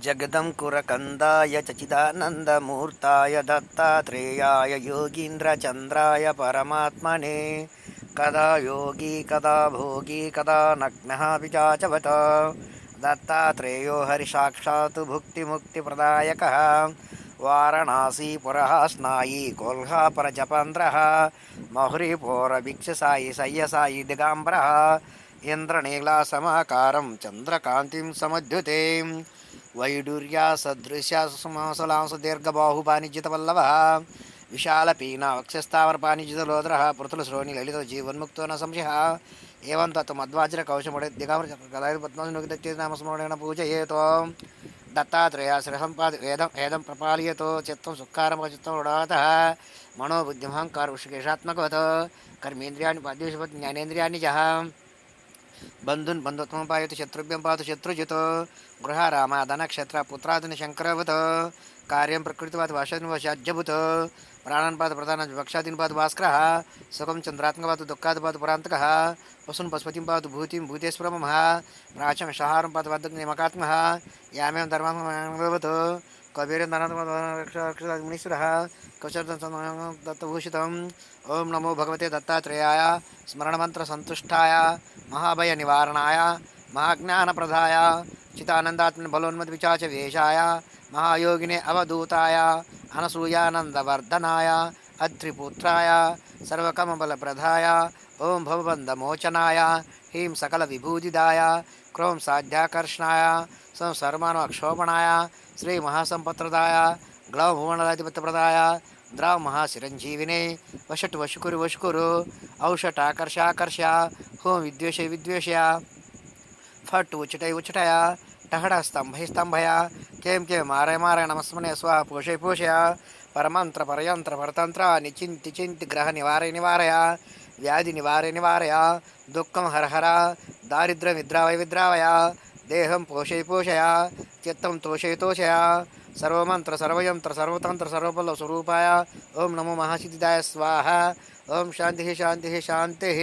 जगदङ्कुरकन्दाय चचिदानन्दमूर्ताय दत्तात्रेयाय योगीन्द्रचन्द्राय परमात्मने कदा योगी कदा भोगी कदा नग्नः विचाचवत दत्तात्रेयो हरिसाक्षात् भुक्तिमुक्तिप्रदायकः वाराणसीपुरः स्नायी कोल्हापुरजपन्द्रः महुरीपुरभिक्षसायि सय्यसायि दिगाम्बरः इन्द्रनीलासमाकारं चन्द्रकान्तिं समुद्युते वैडूर्या सदृश्या सुमासलांस दीर्घबाहुपानिजितवल्लभः विशालपीना वक्षस्थावरपानिजितलोदरः पृथुलश्रोणि ललितो जीवन्मुक्तो न संशयः एवं तत् मध्वाज्रकौशमुडे दिगामृतकलापद्मनुगतनामस्मरणेन पूजयेतो दत्तात्रेयाश्रहम्पाद वेदं प्रपालयतो चित्तं सुखारमचित्तमुडातः मनोबुद्धिमहङ्कार ऋषिकेशात्मकवत् कर्मेन्द्रियाणि पाद्येषु ज्ञानेन्द्रियाणि जः बंधुन बंधुत्व पायतु शत्रुभ्यं पातु शत्रुजित गृह रामादनक्षत्र पुत्रादन शंकरवत कार्यं प्रकृतिवाद वाशद्वशाज्यभूत प्राणन पाद प्रधान वक्षादीन पाद भास्कर सुखम चंद्रात्मक दुःखाद पाद पुरांतक वसुन पशुपतिं पाद भूतिं भूतेश्वरम प्राचम शहारं पाद वादग्निमकात्म यामें धर्मवत कबीर मुनीश्वर दत्तभूषित ओं नमो भगवते दत्तात्रेयाय स्मरणमंत्र संतुष्टाय महाभय निवारणाय महाज्ञानप्रदाय चितानंदात्मन बलोन्मद विचाच वेशाय महायोगिने अवधूताय अनसूयानंदवर्धनाय अत्रिपुत्राय सर्वकमबलप्रदाय ओं भवबन्धमोचनाय ह्रीं सकलविभूतिदाय क्रों साध्याकर्षणाय संसर्मानोक्षोभणाय श्री महासंपत्रदाय ग्लौ भुवनलाधिपत्यप्रदाय द्राव महाशिरंजीविने वषट वशुकुरु औषटाकर्षाकर्ष हों विद्वेषय विद्वेषया फट उचटय उचटया टहड़ा स्तंभय स्तंभया केम के मारे मारे नमस्मने स्वाहा पोषय पोषया परमंत्र परयंत्र परतंत्र निचिंति चिंति ग्रह निवारय निवारया व्याधि निवारय निवारया दुःखं हर हरा दारिद्र्य विद्रावय विद्रावया देहं पोषय पोषया चित्तं तोषय तोषया सर्वमंत्र सर्वयंत्र सर्वतंत्र सर्वबल स्वरूपाय ओम नमो महासिद्धिदाय स्वाहा ओम शांति शांति शांति।